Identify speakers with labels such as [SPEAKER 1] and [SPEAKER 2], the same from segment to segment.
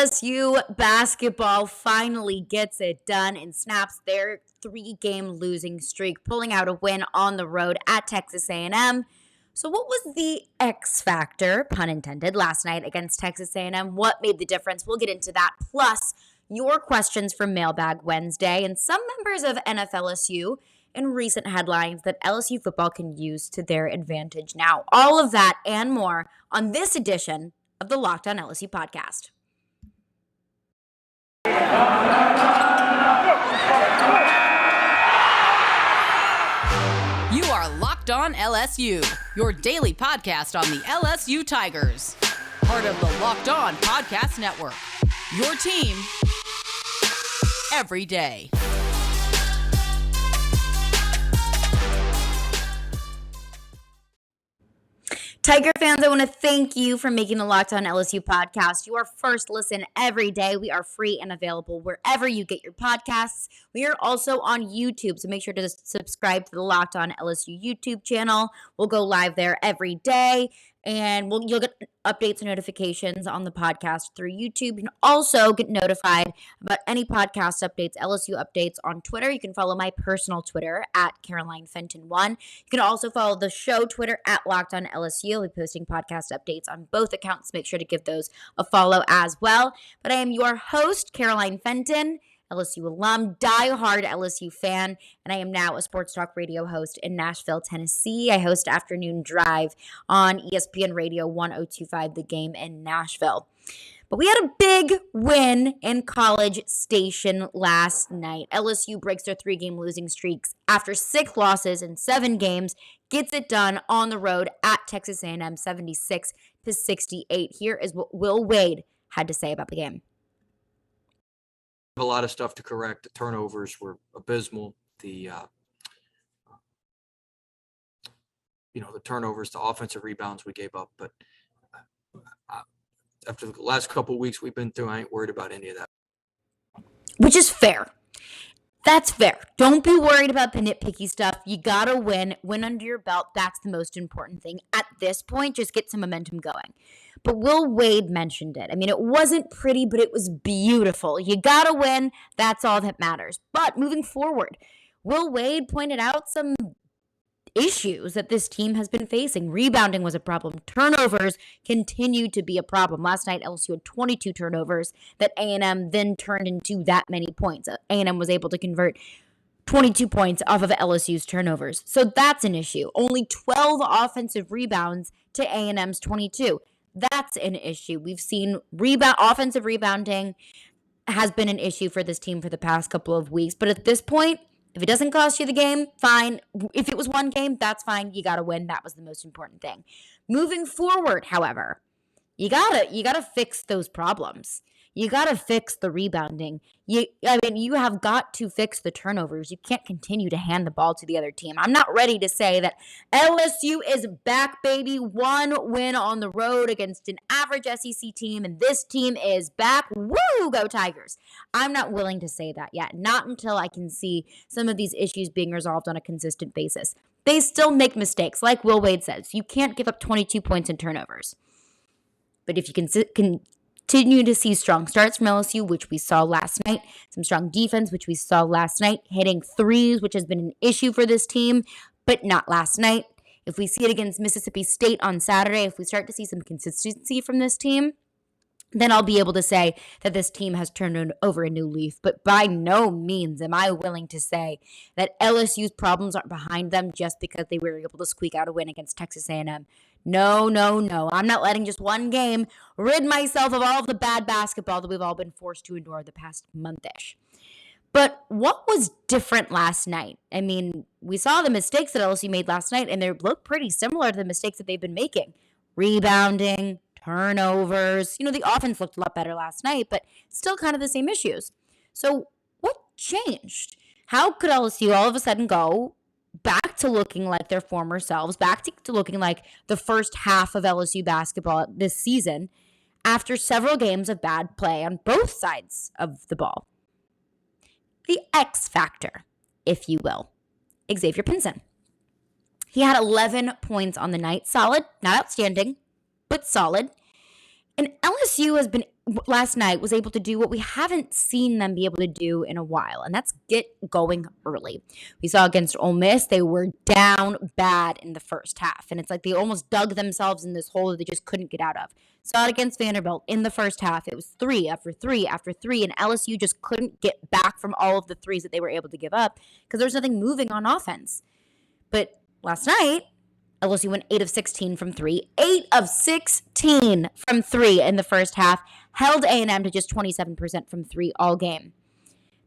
[SPEAKER 1] LSU Basketball finally gets it done and snaps their 3-game losing streak, pulling out a win on the road at Texas A&M. So what was the X factor, pun intended, last night against Texas A&M? What made the difference? We'll get into that. Plus, your questions for Mailbag Wednesday and some members of NFLSU and recent headlines that LSU football can use to their advantage now. All of that and more on this edition of the Locked On LSU podcast.
[SPEAKER 2] You are Locked On LSU, your daily podcast on the LSU Tigers. Part of the Locked On Podcast Network, your team every day.
[SPEAKER 1] Tiger fans, I want to thank you for making the Locked On LSU podcast your first listen every day. We are free and available wherever you get your podcasts. We are also on YouTube, so make sure to subscribe to the Locked On LSU YouTube channel. We'll go live there every day, and you'll get updates and notifications on the podcast through YouTube. You can also get notified about any podcast updates, LSU updates on Twitter. You can follow my personal Twitter at CarolineFenton1. You can also follow the show Twitter at Locked On LSU. I'll be posting podcast updates on both accounts. Make sure to give those a follow as well. But I am your host, Caroline Fenton, LSU alum, diehard LSU fan, and I am now a sports talk radio host in Nashville, Tennessee. I host Afternoon Drive on ESPN Radio 1025 The Game in Nashville. But we had a big win in College Station last night. LSU breaks their 3-game losing streaks after 6 losses in 7 games, gets it done on the road at Texas A&M 76-68. Here is what Will Wade had to say about the game.
[SPEAKER 3] A lot of stuff to correct. The turnovers were abysmal. The turnovers, the offensive rebounds we gave up. But after the last couple of weeks we've been through, I ain't worried about any of that.
[SPEAKER 1] Which is fair. That's fair. Don't be worried about the nitpicky stuff. You gotta win under your belt. That's the most important thing. At this point, just get some momentum going. But Will Wade mentioned it. I mean, it wasn't pretty, but it was beautiful. You gotta win. That's all that matters. But moving forward, Will Wade pointed out some issues that this team has been facing. Rebounding was a problem. Turnovers continue to be a problem. Last night, LSU had 22 turnovers that A&M then turned into that many points. A&M was able to convert 22 points off of LSU's turnovers. So that's an issue. Only 12 offensive rebounds to A&M's 22. That's an issue. We've seen offensive rebounding has been an issue for this team for the past couple of weeks. But at this point, if it doesn't cost you the game, fine. If it was one game, that's fine. You got to win. That was the most important thing. Moving forward, however, you gotta fix those problems. You got to fix the rebounding. You have got to fix the turnovers. You can't continue to hand the ball to the other team. I'm not ready to say that LSU is back, baby. 1 win on the road against an average SEC team, and this team is back. Woo, go Tigers. I'm not willing to say that yet. Not until I can see some of these issues being resolved on a consistent basis. They still make mistakes. Like Will Wade says, you can't give up 22 points in turnovers. But if you can continue to see strong starts from LSU, which we saw last night, some strong defense, which we saw last night, hitting threes, which has been an issue for this team, but not last night. If we see it against Mississippi State on Saturday, if we start to see some consistency from this team, then I'll be able to say that this team has turned over a new leaf. But by no means am I willing to say that LSU's problems aren't behind them just because they were able to squeak out a win against Texas A&M. No. I'm not letting just one game rid myself of all of the bad basketball that we've all been forced to endure the past month-ish. But what was different last night? I mean, we saw the mistakes that LSU made last night, and they look pretty similar to the mistakes that they've been making. Rebounding, turnovers. The offense looked a lot better last night, but still kind of the same issues. So what changed? How could LSU all of a sudden go back to looking like their former selves, back to looking like the first half of LSU basketball this season after several games of bad play on both sides of the ball? The X factor, if you will, Xavier Pinson. He had 11 points on the night. Solid, not outstanding, but solid. And LSU last night was able to do what we haven't seen them be able to do in a while, and that's get going early. We saw against Ole Miss, they were down bad in the first half, and it's like they almost dug themselves in this hole that they just couldn't get out of. Saw it against Vanderbilt in the first half. It was 3 after 3 after 3, and LSU just couldn't get back from all of the threes that they were able to give up because there's nothing moving on offense. But last night, LSU went 8 of 16 from 3. 8 of 16 from 3 in the first half. Held A&M to just 27% from 3 all game.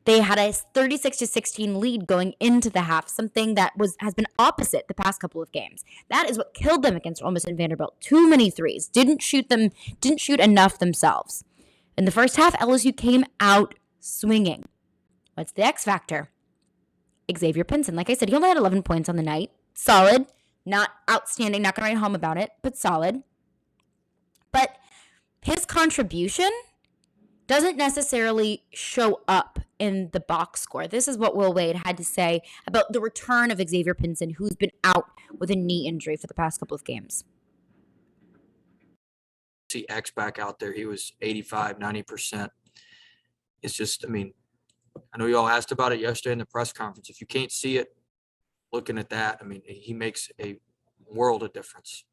[SPEAKER 1] They had a 36-16 lead going into the half, something that has been opposite the past couple of games. That is what killed them against Ole Miss and Vanderbilt. Too many threes. Didn't shoot enough themselves. In the first half, LSU came out swinging. What's the X factor? Xavier Pinson. Like I said, he only had 11 points on the night. Solid. Not outstanding, not going to write home about it, but solid. But his contribution doesn't necessarily show up in the box score. This is what Will Wade had to say about the return of Xavier Pinson, who's been out with a knee injury for the past couple of games.
[SPEAKER 3] See X back out there. He was 85, 90%. It's just, I know you all asked about it yesterday in the press conference. If you can't see it, looking at that, he makes a world of difference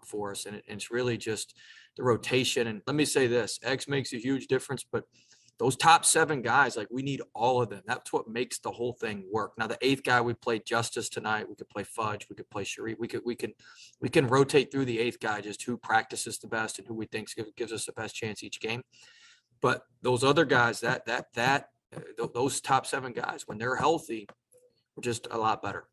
[SPEAKER 3] for us. And it's really just the rotation. And let me say this, X makes a huge difference, but those top 7 guys, we need all of them. That's what makes the whole thing work. Now, the 8th guy, we played Justice tonight. We could play Fudge. We could play Sharif. We can rotate through the 8th guy, just who practices the best and who we think gives us the best chance each game. But those other guys, those top 7 guys, when they're healthy, we're just a lot better.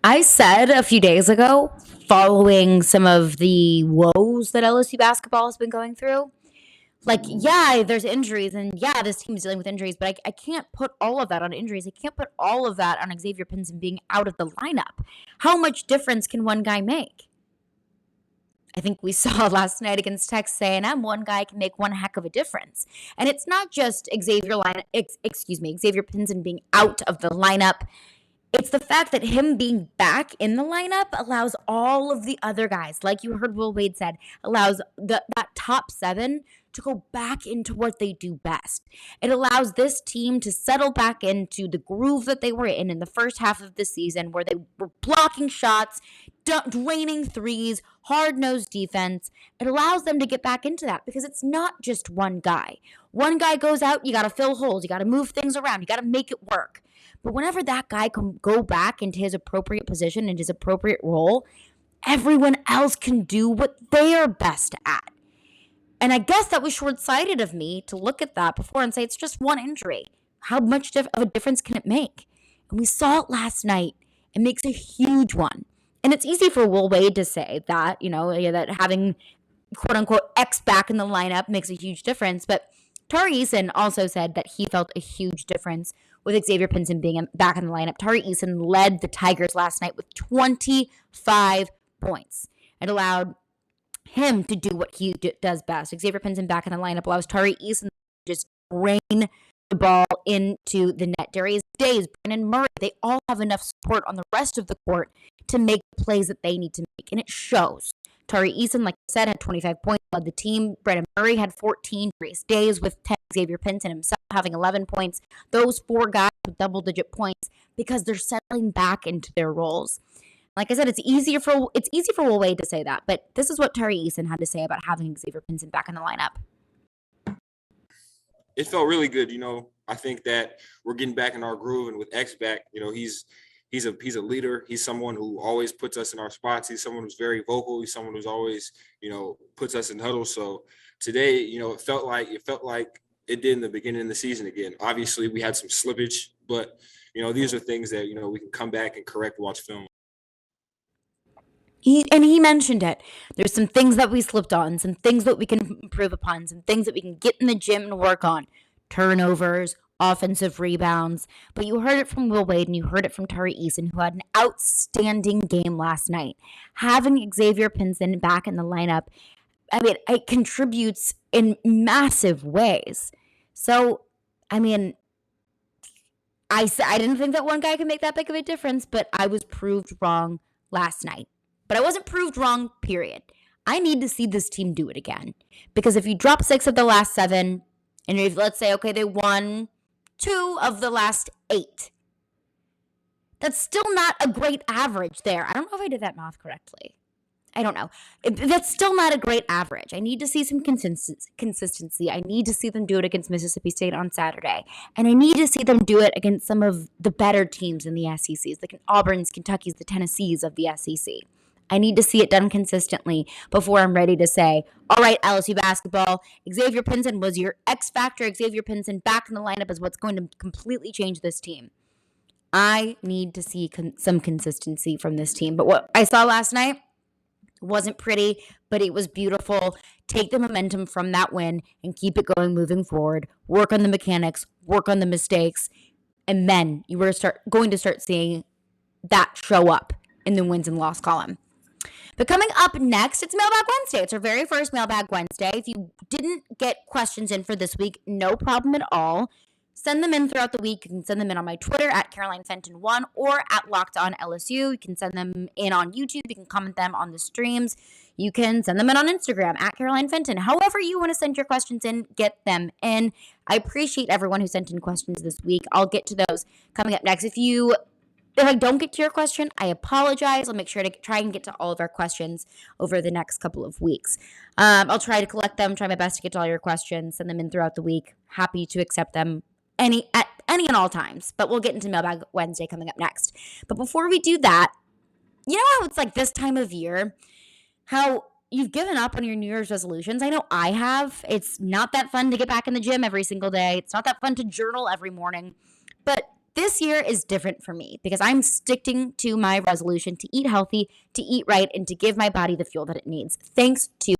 [SPEAKER 1] I said a few days ago, following some of the woes that LSU basketball has been going through, there's injuries, and this team's dealing with injuries, but I can't put all of that on injuries. I can't put all of that on Xavier Pinson being out of the lineup. How much difference can one guy make? I think we saw last night against Texas A&M, one guy can make one heck of a difference. And it's not just Xavier Pinson being out of the lineup. It's the fact that him being back in the lineup allows all of the other guys, like you heard Will Wade said, allows that top 7 to go back into what they do best. It allows this team to settle back into the groove that they were in the first half of the season, where they were blocking shots, draining threes, hard-nosed defense. It allows them to get back into that because it's not just one guy. One guy goes out, you got to fill holes, you got to move things around, you got to make it work. But whenever that guy can go back into his appropriate position and his appropriate role, everyone else can do what they are best at. And I guess that was short-sighted of me to look at that before and say it's just one injury. How much of a difference can it make? And we saw it last night. It makes a huge one. And it's easy for Will Wade to say that, that having quote-unquote X back in the lineup makes a huge difference. But Tari Eason also said that he felt a huge difference with Xavier Pinson being back in the lineup. Tari Eason led the Tigers last night with 25 points. It allowed him to do what he does best. Xavier Pinson back in the lineup allows Tari Eason to just rain the ball into the net. Darius Days, Brandon Murray, they all have enough support on the rest of the court to make the plays that they need to make, and it shows. Tari Eason, like I said, had 25 points, led the team. Brandon Murray had 14. Darius Days with 10. Xavier Pinson himself having 11 points. Those 4 guys with double-digit points because they're settling back into their roles. Like I said, it's easy for Will Wade to say that, but this is what Tari Eason had to say about having Xavier Pinson back in the lineup.
[SPEAKER 4] It felt really good. I think that we're getting back in our groove, and with X back, he's a leader. He's someone who always puts us in our spots. He's someone who's very vocal. He's someone who's always, puts us in huddles. So today, it felt like it did in the beginning of the season again. Obviously, we had some slippage, but these are things that we can come back and correct, watch film.
[SPEAKER 1] He mentioned it. There's some things that we slipped on, some things that we can improve upon, some things that we can get in the gym and work on. Turnovers, offensive rebounds. But you heard it from Will Wade and you heard it from Tari Eason, who had an outstanding game last night. Having Xavier Pinson back in the lineup, it contributes in massive ways. So, I didn't think that one guy could make that big of a difference, but I was proved wrong last night. But I wasn't proved wrong, period. I need to see this team do it again. Because if you drop 6 of the last 7, and if let's say, okay, they won 2 of the last 8, that's still not a great average there. I don't know if I did that math correctly. I don't know. That's still not a great average. I need to see some consistency. I need to see them do it against Mississippi State on Saturday. And I need to see them do it against some of the better teams in the SECs, like Auburn's, Kentucky's, the Tennessees of the SEC. I need to see it done consistently before I'm ready to say, all right, LSU basketball, Xavier Pinson was your X factor. Xavier Pinson back in the lineup is what's going to completely change this team. I need to see some consistency from this team. But what I saw last night wasn't pretty, but it was beautiful. Take the momentum from that win and keep it going moving forward. Work on the mechanics, work on the mistakes, and then you were going to start seeing that show up in the wins and loss column. But coming up next, it's Mailbag Wednesday. It's our very first Mailbag Wednesday. If you didn't get questions in for this week, no problem at all. Send them in throughout the week. You can send them in on my Twitter at CarolineFenton1 or at LockedOnLSU. You can send them in on YouTube. You can comment them on the streams. You can send them in on Instagram at Caroline Fenton. However you want to send your questions in, get them in. I appreciate everyone who sent in questions this week. I'll get to those coming up next. If I don't get to your question, I apologize. I'll make sure to try and get to all of our questions over the next couple of weeks. I'll try to collect them, try my best to get to all your questions, send them in throughout the week. Happy to accept them at any and all times. But we'll get into Mailbag Wednesday coming up next. But before we do that, you know how it's like this time of year, how you've given up on your New Year's resolutions? I know I have. It's not that fun to get back in the gym every single day. It's not that fun to journal every morning. But this year is different for me because I'm sticking to my resolution to eat healthy, to eat right, and to give my body the fuel that it needs, thanks to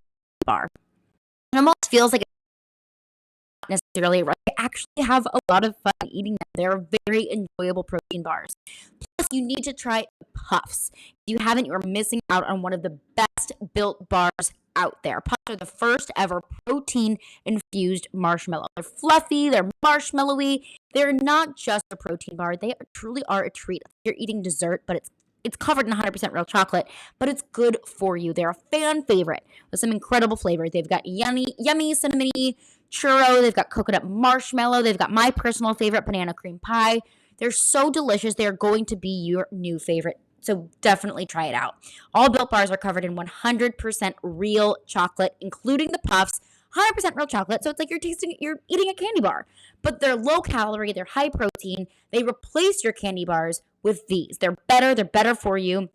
[SPEAKER 1] bar. It almost feels like necessarily right. I actually have a lot of fun eating them. They're very enjoyable protein bars. Plus, you need to try Puffs. If you haven't, you're missing out on one of the best built bars out there. Puffs are the first ever protein-infused marshmallow. They're fluffy, they're marshmallowy. They're not just a protein bar. They truly are a treat. You're eating dessert, but it's covered in 100% real chocolate, but it's good for you. They're a fan favorite with some incredible flavors. They've got yummy cinnamony churro. They've got coconut marshmallow. They've got my personal favorite, banana cream pie. They're so delicious. They're going to be your new favorite. So definitely try it out. All Built Bars are covered in 100% real chocolate, including the Puffs. 100% real chocolate, so it's like you're eating a candy bar. But they're low calorie, they're high protein. They replace your candy bars with these. They're better for you.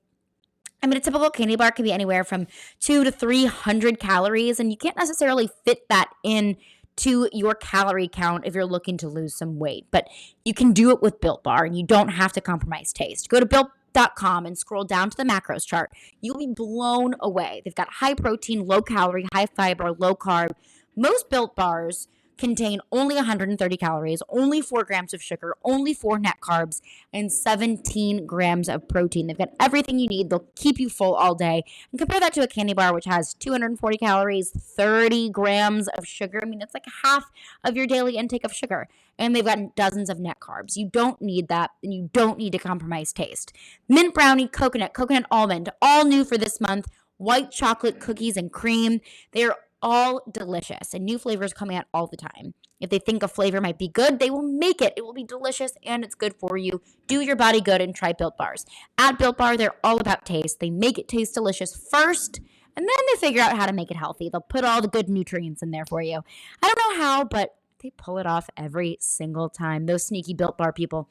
[SPEAKER 1] I mean, a typical candy bar can be anywhere from 200 to 300 calories, and you can't necessarily fit that in to your calorie count if you're looking to lose some weight. But you can do it with Built Bar, and you don't have to compromise taste. Go to Built.com and scroll down to the macros chart. You'll be blown away. They've got high protein, low calorie, high fiber, low carb. Most Built Bars contain only 130 calories, only 4 grams of sugar, only 4 net carbs, and 17 grams of protein. They've got everything you need. They'll keep you full all day. And compare that to a candy bar, which has 240 calories, 30 grams of sugar. I mean, it's like half of your daily intake of sugar. And they've got dozens of net carbs. You don't need that, and you don't need to compromise taste. Mint brownie, coconut almond, all new for this month. White chocolate cookies and cream. They're all delicious, and new flavors coming out all the time. If they think a flavor might be good, they will make it. It will be delicious, and it's good for you. Do your body good and try Built Bars. At Built Bar, they're all about taste. They make it taste delicious first, and then they figure out how to make it healthy. They'll put all the good nutrients in there for you. I don't know how, but they pull it off every single time. Those sneaky Built Bar people.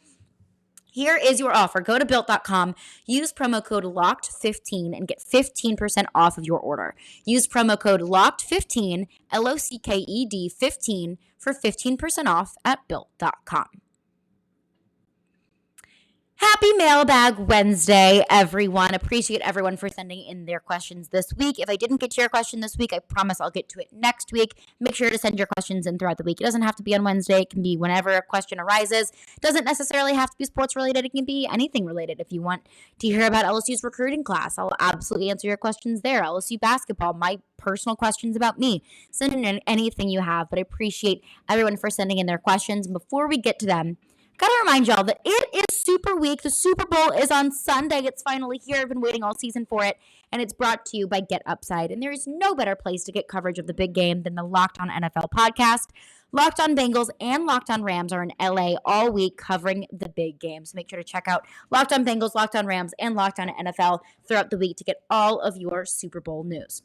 [SPEAKER 1] Here is your offer. Go to Built.com, use promo code LOCKED15 and get 15% off of your order. Use promo code LOCKED15, LOCKED 15 for 15% off at Built.com. Happy Mailbag Wednesday, everyone. Appreciate everyone for sending in their questions this week. If I didn't get to your question this week, I promise I'll get to it next week. Make sure to send your questions in throughout the week. It doesn't have to be on Wednesday. It can be whenever a question arises. It doesn't necessarily have to be sports related. It can be anything related. If you want to hear about LSU's recruiting class, I'll absolutely answer your questions there. LSU basketball, my personal questions about me. Send in anything you have, but I appreciate everyone for sending in their questions. Before we get to them, Gotta remind y'all that it is Super Week. The Super Bowl is on Sunday. It's finally here. I've been waiting all season for it, and it's brought to you by Get Upside. And there is no better place to get coverage of the big game than the Locked On NFL podcast. Locked On Bengals and Locked On Rams are in LA all week covering the big game. So make sure to check out Locked On Bengals, Locked On Rams, and Locked On NFL throughout the week to get all of your Super Bowl news.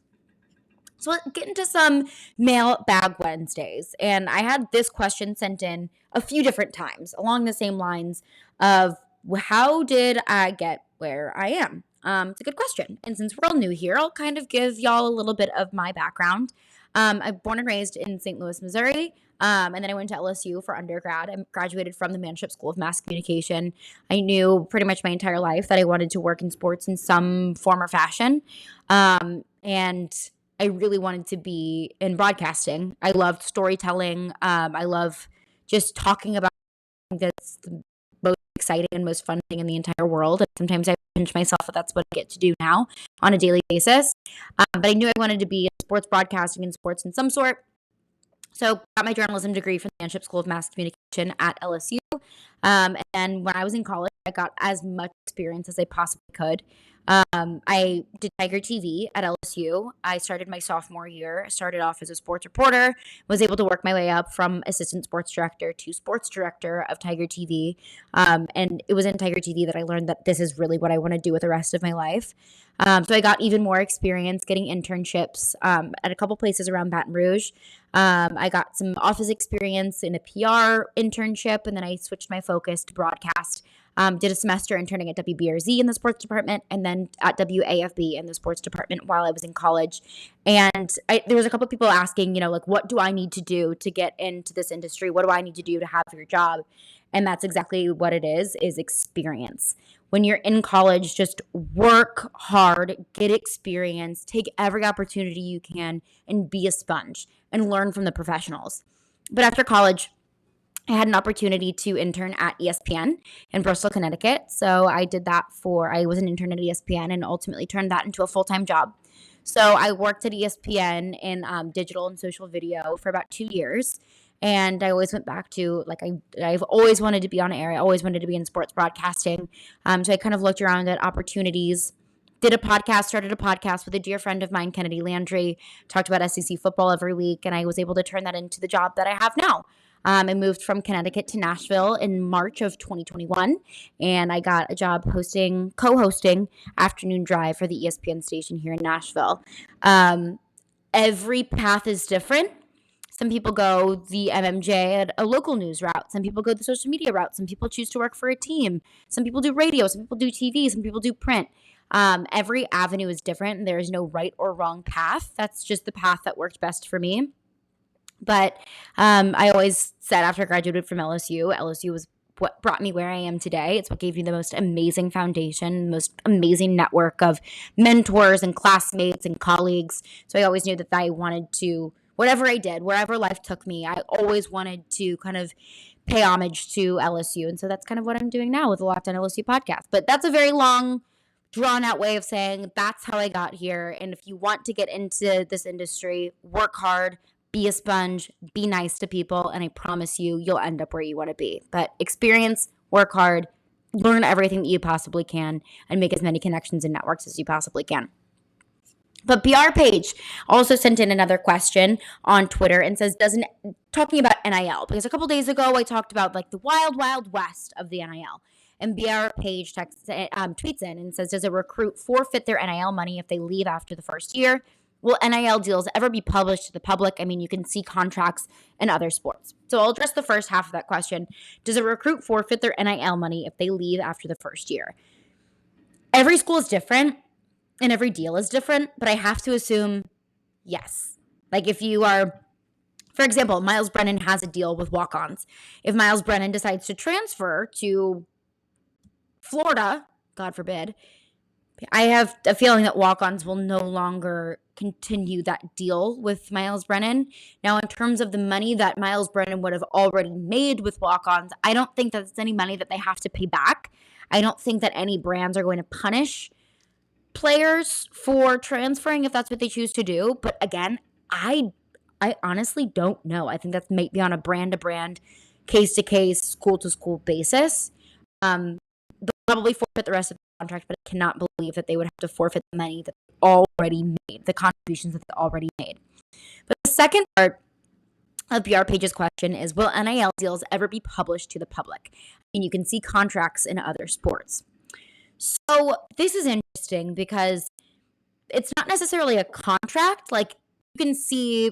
[SPEAKER 1] So let's get into some Mailbag Wednesdays. And I had this question sent in a few different times along the same lines of how did I get where I am? It's a good question. And since we're all new here, I'll kind of give y'all a little bit of my background. I'm born and raised in St. Louis, Missouri. And then I went to LSU for undergrad. I graduated from the Manship School of Mass Communication. I knew pretty much my entire life that I wanted to work in sports in some form or fashion. And I really wanted to be in broadcasting. I loved storytelling. I love just talking about that's the most exciting and most fun thing in the entire world. And sometimes I pinch myself that that's what I get to do now on a daily basis. But I knew I wanted to be in sports broadcasting and sports in some sort. So got my journalism degree from the Manship School of Mass Communication at LSU. And when I was in college, I got as much experience as I possibly could. I did Tiger TV at LSU. I started my sophomore year. I started off as a sports reporter, was able to work my way up from assistant sports director to sports director of Tiger TV. And it was in Tiger TV that I learned that this is really what I want to do with the rest of my life. So I got even more experience getting internships at a couple places around Baton Rouge. I got some office experience in a PR internship, and then I switched my focus to broadcast. Did a semester interning at WBRZ in the sports department, and then at WAFB in the sports department while I was in college. And there was a couple of people asking, like, what do I need to do to get into this industry? What do I need to do to have your job? And that's exactly what it is experience. When you're in college, just work hard, get experience, take every opportunity you can, and be a sponge and learn from the professionals. But after college, I had an opportunity to intern at ESPN in Bristol, Connecticut. So I did that I was an intern at ESPN and ultimately turned that into a full-time job. So I worked at ESPN in digital and social video for about 2 years. And I always went back to, I've always wanted to be on air. I always wanted to be in sports broadcasting. So I kind of looked around at opportunities, started a podcast with a dear friend of mine, Kennedy Landry, talked about SEC football every week. And I was able to turn that into the job that I have now. I moved from Connecticut to Nashville in March of 2021, and I got a job co-hosting Afternoon Drive for the ESPN station here in Nashville. Every path is different. Some people go the MMJ at a local news route. Some people go the social media route. Some people choose to work for a team. Some people do radio. Some people do TV. Some people do print. Every avenue is different, and there is no right or wrong path. That's just the path that worked best for me. But I always said after I graduated from LSU was what brought me where I am today. It's what gave me the most amazing foundation, the most amazing network of mentors and classmates and colleagues. So I always knew that I wanted to, whatever I did, wherever life took me, I always wanted to kind of pay homage to LSU. And so that's kind of what I'm doing now with the Locked On LSU podcast. But that's a very long, drawn out way of saying that's how I got here. And if you want to get into this industry, work hard, be a sponge, be nice to people, and I promise you'll end up where you want to be. But experience, work hard, learn everything that you possibly can, and make as many connections and networks as you possibly can. But PR Page also sent in another question on Twitter and says, talking about NIL, because a couple days ago I talked about the wild, wild west of the NIL. And BR Page tweets in and says, does a recruit forfeit their NIL money if they leave after the first year? Will NIL deals ever be published to the public? I mean, you can see contracts in other sports. So I'll address the first half of that question. Does a recruit forfeit their NIL money if they leave after the first year? Every school is different and every deal is different, but I have to assume yes. If you are, for example, Miles Brennan has a deal with walk-ons. If Miles Brennan decides to transfer to Florida, God forbid, I have a feeling that walk-ons will no longer continue that deal with Miles Brennan. Now, in terms of the money that Miles Brennan would have already made with walk-ons, I don't think that's any money that they have to pay back. I don't think that any brands are going to punish players for transferring if that's what they choose to do. But again, I honestly don't know. I think that might be on a brand-to-brand case-to-case, school-to-school basis. They'll probably forfeit the rest of the contract, but I cannot believe that they would have to forfeit the money that they already made, the contributions that they already made. But the second part of PR Page's question is, will NIL deals ever be published to the public? And you can see contracts in other sports. So this is interesting because it's not necessarily a contract. Like, you can see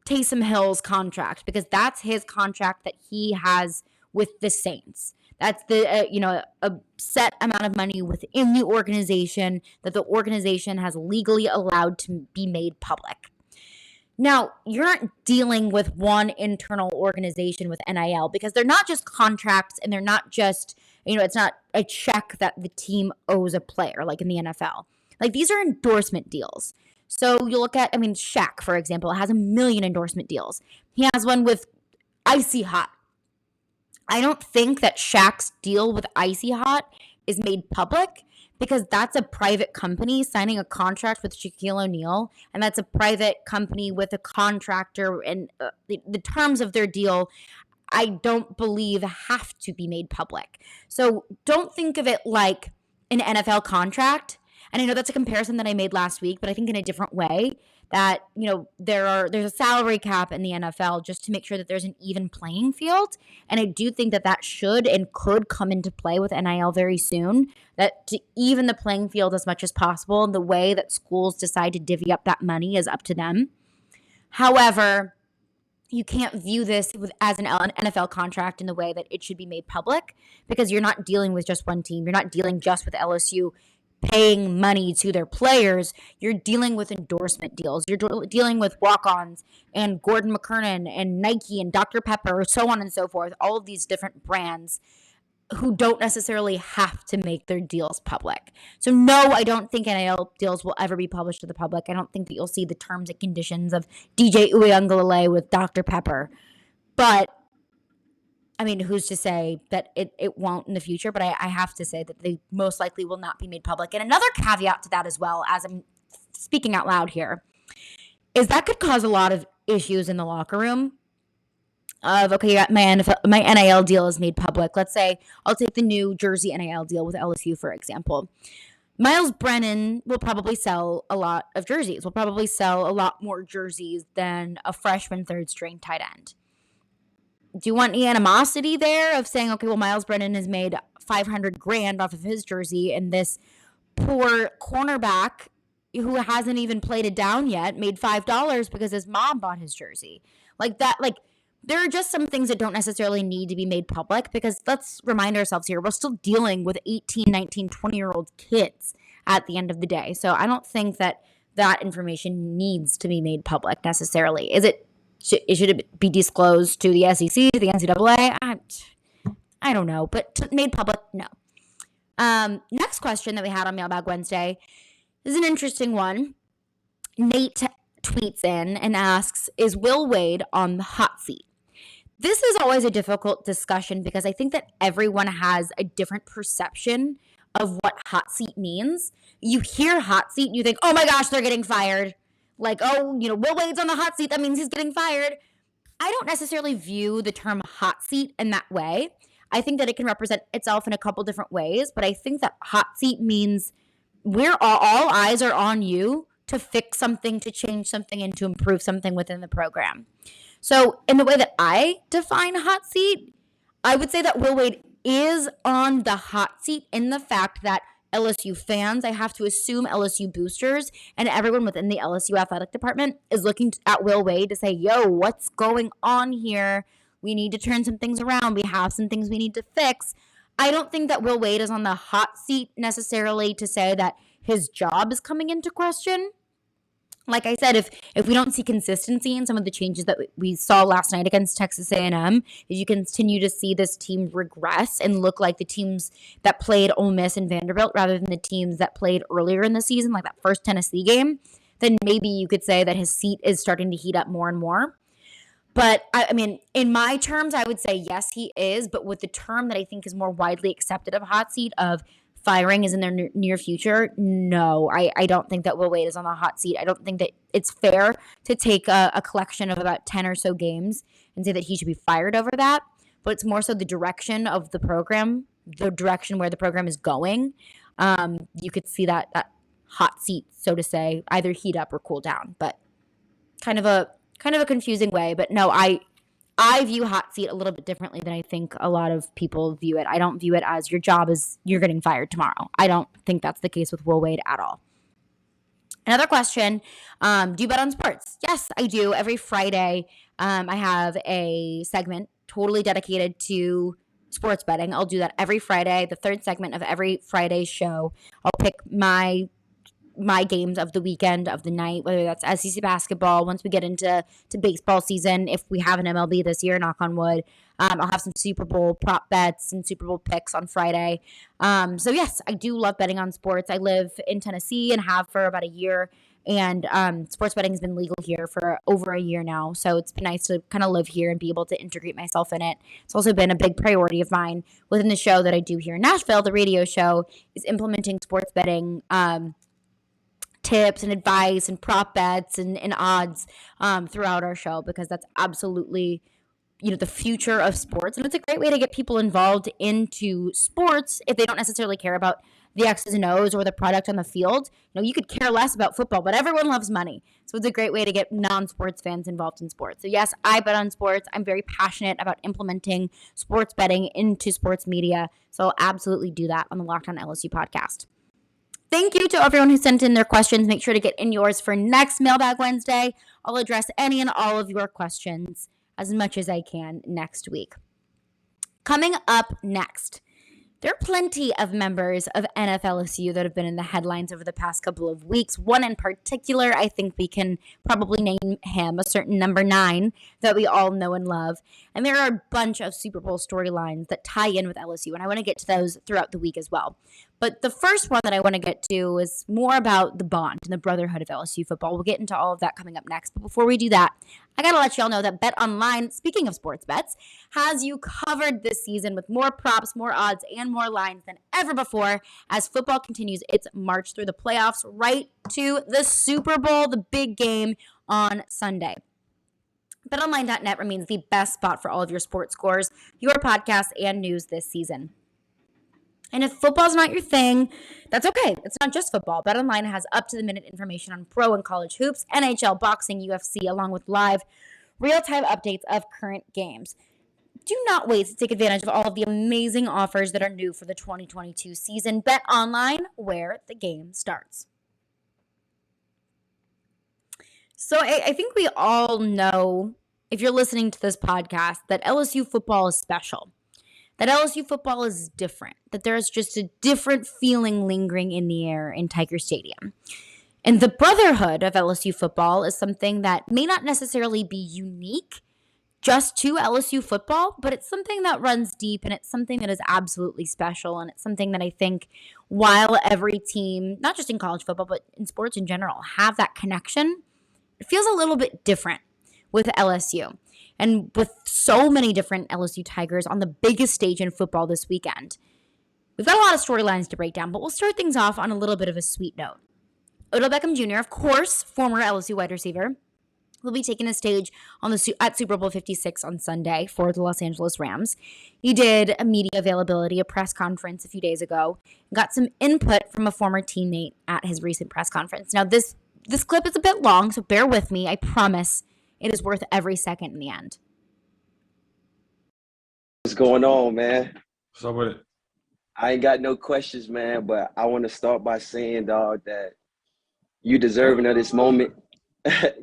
[SPEAKER 1] Taysom Hill's contract because that's his contract that he has with the Saints. That's the a set amount of money within the organization that the organization has legally allowed to be made public. Now, you're not dealing with one internal organization with NIL because they're not just contracts and they're not just, it's not a check that the team owes a player like in the NFL. Like, these are endorsement deals. So you look at, Shaq, for example, has 1 million endorsement deals. He has one with Icy Hot. I don't think that Shaq's deal with Icy Hot is made public because that's a private company signing a contract with Shaquille O'Neal, and that's a private company with a contractor, and the terms of their deal, I don't believe, have to be made public. So don't think of it like an NFL contract. And I know that's a comparison that I made last week, but I think in a different way that, there's a salary cap in the NFL just to make sure that there's an even playing field. And I do think that should and could come into play with NIL very soon, that to even the playing field as much as possible, and the way that schools decide to divvy up that money is up to them. However, you can't view this as an NFL contract in the way that it should be made public because you're not dealing with just one team. You're not dealing just with LSU paying money to their players. You're dealing with endorsement deals. You're dealing with walk-ons and Gordon McKernan and Nike and Dr. Pepper, so on and so forth, all of these different brands who don't necessarily have to make their deals public. So no, I don't think NIL deals will ever be published to the public. I don't think that you'll see the terms and conditions of DJ Uiagalelei with Dr. Pepper. But who's to say that it won't in the future? But I have to say that they most likely will not be made public. And another caveat to that as well, as I'm speaking out loud here, is that could cause a lot of issues in the locker room of, okay, you got my NIL deal is made public. Let's say I'll take the New Jersey NIL deal with LSU, for example. Miles Brennan will probably sell a lot of jerseys. Will probably sell a lot more jerseys than a freshman third string tight end. Do you want any animosity there of saying, okay, well, Miles Brennan has made $500,000 off of his jersey, and this poor cornerback who hasn't even played it down yet made $5 because his mom bought his jersey? Like that, there are just some things that don't necessarily need to be made public because let's remind ourselves here, we're still dealing with 18, 19, 20-year-old kids at the end of the day. So I don't think that information needs to be made public necessarily. Should it be disclosed to the SEC, to the NCAA? I don't know, but made public, no. Next question that we had on Mailbag Wednesday is an interesting one. Nate tweets in and asks, is Will Wade on the hot seat? This is always a difficult discussion because I think that everyone has a different perception of what hot seat means. You hear hot seat, you think, oh my gosh, they're getting fired. Like, Will Wade's on the hot seat, that means he's getting fired. I don't necessarily view the term hot seat in that way. I think that it can represent itself in a couple different ways, but I think that hot seat means all eyes are on you to fix something, to change something, and to improve something within the program. So in the way that I define hot seat, I would say that Will Wade is on the hot seat in the fact that LSU fans, I have to assume LSU boosters, and everyone within the LSU athletic department is looking at Will Wade to say, yo, what's going on here? We need to turn some things around. We have some things we need to fix. I don't think that Will Wade is on the hot seat necessarily to say that his job is coming into question. Like I said, if we don't see consistency in some of the changes that we saw last night against Texas A&M, if you continue to see this team regress and look like the teams that played Ole Miss and Vanderbilt rather than the teams that played earlier in the season, like that first Tennessee game, then maybe you could say that his seat is starting to heat up more and more. But, in my terms, I would say yes, he is. But with the term that I think is more widely accepted of hot seat of firing is in their near future, no, I don't think that Will Wade is on the hot seat. I don't think that it's fair to take a collection of about 10 or so games and say that he should be fired over that. but it's more so the direction of the program, the direction where the program is going. You could see that hot seat, so to say, either heat up or cool down, but kind of a confusing way. But no, I view hot seat a little bit differently than I think a lot of people view it. I don't view it as your job is you're getting fired tomorrow. I don't think that's the case with Will Wade at all. Another question, do you bet on sports? Yes, I do. Every Friday, I have a segment totally dedicated to sports betting. I'll do that every Friday, the third segment of every Friday show. I'll pick my games of the weekend, of the night, whether that's SEC basketball, once we get into baseball season, if we have an MLB this year, knock on wood. I'll have some Super Bowl prop bets and Super Bowl picks on Friday. So yes, I do love betting on sports. I live in Tennessee and have for about a year, and sports betting has been legal here for over a year now. So it's been nice to kind of live here and be able to integrate myself in it. It's also been a big priority of mine within the show that I do here in Nashville. The radio show is implementing sports betting tips and advice and prop bets and odds throughout our show, because that's absolutely, the future of sports. And it's a great way to get people involved into sports if they don't necessarily care about the X's and O's or the product on the field. You could care less about football, but everyone loves money. So it's a great way to get non-sports fans involved in sports. So yes, I bet on sports. I'm very passionate about implementing sports betting into sports media. So I'll absolutely do that on the Locked On LSU podcast. Thank you to everyone who sent in their questions. Make sure to get in yours for next Mailbag Wednesday. I'll address any and all of your questions as much as I can next week. Coming up next, there are plenty of members of NFLSU that have been in the headlines over the past couple of weeks. One in particular, I think we can probably name him, a certain number 9 that we all know and love. And there are a bunch of Super Bowl storylines that tie in with LSU, and I want to get to those throughout the week as well. But the first one that I want to get to is more about the bond and the brotherhood of LSU football. We'll get into all of that coming up next. But before we do that, I got to let y'all know that Bet Online, speaking of sports bets, has you covered this season with more props, more odds, and more lines than ever before as football continues its march through the playoffs right to the Super Bowl, the big game on Sunday. BetOnline.net remains the best spot for all of your sports scores, your podcasts, and news this season. And if football's not your thing, that's okay. It's not just football. BetOnline has up-to-the-minute information on pro and college hoops, NHL, boxing, UFC, along with live, real-time updates of current games. Do not wait to take advantage of all of the amazing offers that are new for the 2022 season. BetOnline, where the game starts. So I think we all know, if you're listening to this podcast, that LSU football is special. That LSU football is different, that there's just a different feeling lingering in the air in Tiger Stadium. And the brotherhood of LSU football is something that may not necessarily be unique just to LSU football, but it's something that runs deep, and it's something that is absolutely special. And it's something that I think while every team, not just in college football, but in sports in general, have that connection, it feels a little bit different with LSU. And with so many different LSU Tigers on the biggest stage in football this weekend, we've got a lot of storylines to break down, but we'll start things off on a little bit of a sweet note. Odell Beckham Jr., of course, former LSU wide receiver, will be taking the stage at Super Bowl 56 on Sunday for the Los Angeles Rams. He did a media availability, a press conference a few days ago, and got some input from a former teammate at his recent press conference. Now, this clip is a bit long, so bear with me. I promise it is worth every second in the end.
[SPEAKER 5] What's going on, man?
[SPEAKER 4] What's up with it?
[SPEAKER 5] I ain't got no questions, man, but I want to start by saying, dog, that you deserving of this moment.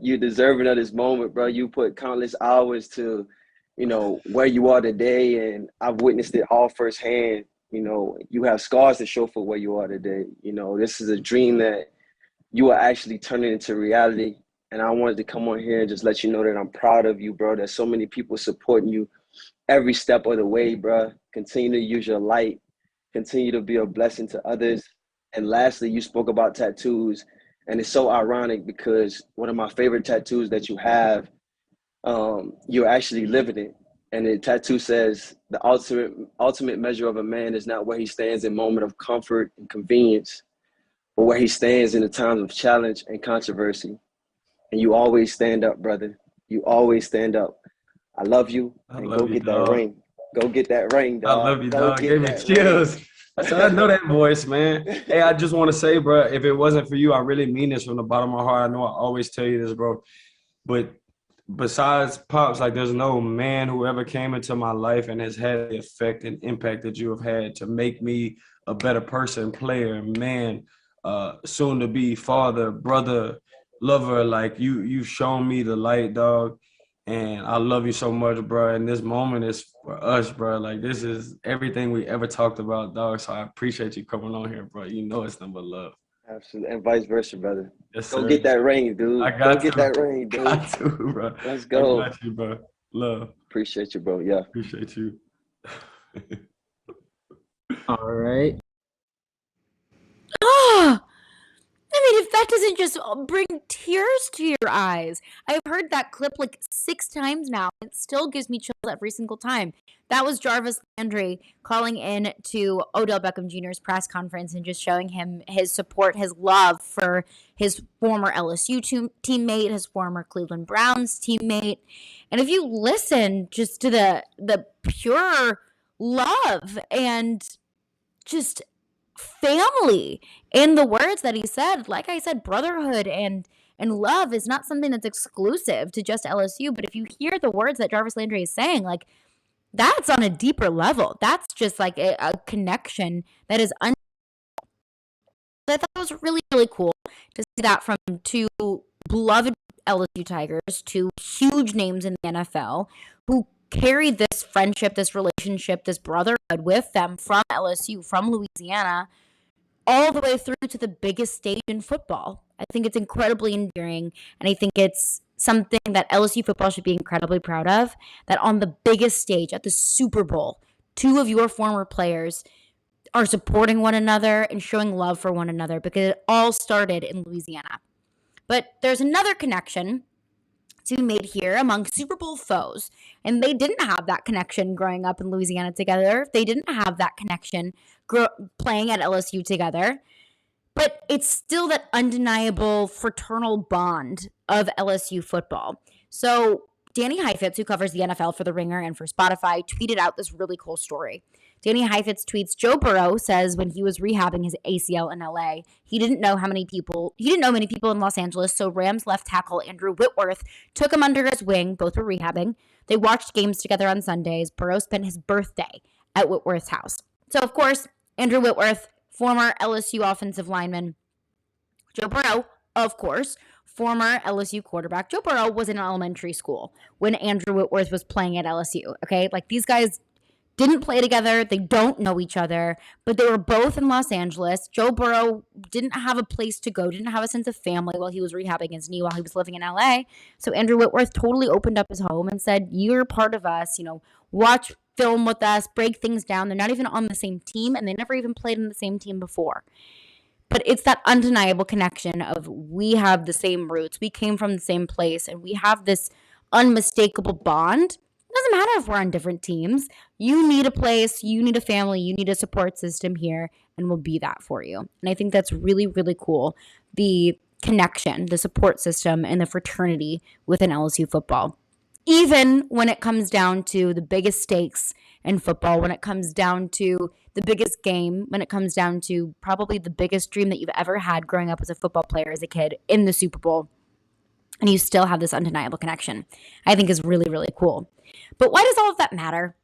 [SPEAKER 5] You deserving of this moment, bro. You put countless hours to, where you are today, and I've witnessed it all firsthand. You have scars to show for where you are today. This is a dream that you are actually turning into reality. And I wanted to come on here and just let you know that I'm proud of you, bro. There's so many people supporting you every step of the way, bro. Continue to use your light. Continue to be a blessing to others. And lastly, you spoke about tattoos. And it's so ironic because one of my favorite tattoos that you have, you're actually living it. And the tattoo says, the ultimate measure of a man is not where he stands in moment of comfort and convenience, but where he stands in the times of challenge and controversy. And you always stand up, brother. You always stand up. I love you. And go get that ring. Go get that ring,
[SPEAKER 6] I
[SPEAKER 5] dog.
[SPEAKER 6] love you,
[SPEAKER 5] Go
[SPEAKER 6] dog.
[SPEAKER 5] get
[SPEAKER 6] Gave me
[SPEAKER 5] that
[SPEAKER 6] chills.
[SPEAKER 5] ring.
[SPEAKER 6] I said, I know that voice, man. Hey, I just want to say, bro, if it wasn't for you, I really mean this from the bottom of my heart. I know I always tell you this, bro. But besides Pops, like there's no man who ever came into my life and has had the effect and impact that you have had to make me a better person, player, man, soon to be father, brother, lover. Like you've shown me the light, dog. And I love you so much, bro. And this moment is for us, bro. Like this is everything we ever talked about, dog. So I appreciate you coming on here, bro. You know it's number love.
[SPEAKER 5] Absolutely. And vice versa, brother.
[SPEAKER 6] Yes,
[SPEAKER 5] Go
[SPEAKER 6] sir.
[SPEAKER 5] get that ring, dude.
[SPEAKER 6] I got
[SPEAKER 5] Go get that ring, dude.
[SPEAKER 6] Got to, bro.
[SPEAKER 5] Let's go.
[SPEAKER 6] I got you, bro. Love.
[SPEAKER 5] Appreciate you, bro. Yeah.
[SPEAKER 6] Appreciate you.
[SPEAKER 7] All right.
[SPEAKER 1] Oh, I mean, if that doesn't just bring tears to your eyes. I've heard that clip like 6 times now. It still gives me chills every single time. That was Jarvis Landry calling in to Odell Beckham Jr.'s press conference and just showing him his support, his love for his former LSU teammate, his former Cleveland Browns teammate. And if you listen just to the pure love and just family in the words that he said, like I said, brotherhood and love is not something that's exclusive to just LSU. But if you hear the words that Jarvis Landry is saying, like that's on a deeper level. That's just like a connection that is I thought it was really, really cool to see that from 2 beloved LSU Tigers, 2 huge names in the NFL who carry this friendship, this relationship, this brotherhood with them from LSU, from Louisiana, all the way through to the biggest stage in football. I think it's incredibly endearing, and I think it's something that LSU football should be incredibly proud of, that on the biggest stage, at the Super Bowl, 2 of your former players are supporting one another and showing love for one another, because it all started in Louisiana. But there's another connection to be made here among Super Bowl foes. And they didn't have that connection growing up in Louisiana together. They didn't have that connection playing at LSU together. But it's still that undeniable fraternal bond of LSU football. So Danny Heifetz, who covers the NFL for The Ringer and for Spotify, tweeted out this really cool story. Danny Heifetz tweets, Joe Burrow says when he was rehabbing his ACL in LA, he didn't know many people in Los Angeles, so Rams left tackle Andrew Whitworth took him under his wing. Both were rehabbing. They watched games together on Sundays. Burrow spent his birthday at Whitworth's house. So, of course, Andrew Whitworth, former LSU offensive lineman. Joe Burrow, of course, former LSU quarterback. Joe Burrow was in elementary school when Andrew Whitworth was playing at LSU, okay? Like, these guys didn't play together. They don't know each other, but they were both in Los Angeles. Joe Burrow didn't have a place to go, didn't have a sense of family while he was rehabbing his knee while he was living in LA. So Andrew Whitworth totally opened up his home and said, you're part of us, watch film with us, break things down. They're not even on the same team, and they never even played in the same team before. But it's that undeniable connection of we have the same roots, we came from the same place, and we have this unmistakable bond. It doesn't matter if we're on different teams. You need a place, you need a family, you need a support system here, and we'll be that for you. And I think that's really, really cool. The connection, the support system, and the fraternity within LSU football. Even when it comes down to the biggest stakes in football, when it comes down to the biggest game, when it comes down to probably the biggest dream that you've ever had growing up as a football player as a kid in the Super Bowl, and you still have this undeniable connection, I think is really, really cool. But why does all of that matter?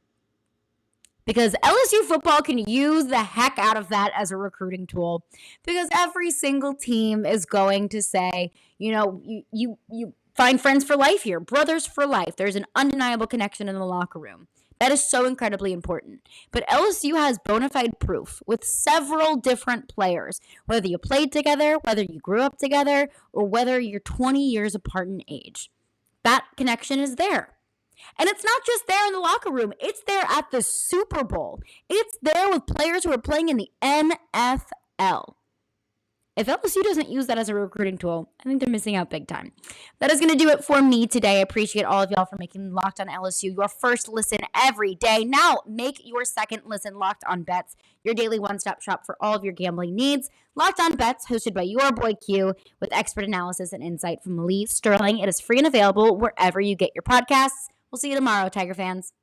[SPEAKER 1] Because LSU football can use the heck out of that as a recruiting tool. Because every single team is going to say, you find friends for life here, brothers for life. There's an undeniable connection in the locker room. That is so incredibly important. But LSU has bona fide proof with several different players, whether you played together, whether you grew up together, or whether you're 20 years apart in age. That connection is there. And it's not just there in the locker room. It's there at the Super Bowl. It's there with players who are playing in the NFL. If LSU doesn't use that as a recruiting tool, I think they're missing out big time. That is going to do it for me today. I appreciate all of y'all for making Locked on LSU your first listen every day. Now, make your second listen Locked on Bets, your daily one-stop shop for all of your gambling needs. Locked on Bets, hosted by your boy Q, with expert analysis and insight from Lee Sterling. It is free and available wherever you get your podcasts. We'll see you tomorrow, Tiger fans.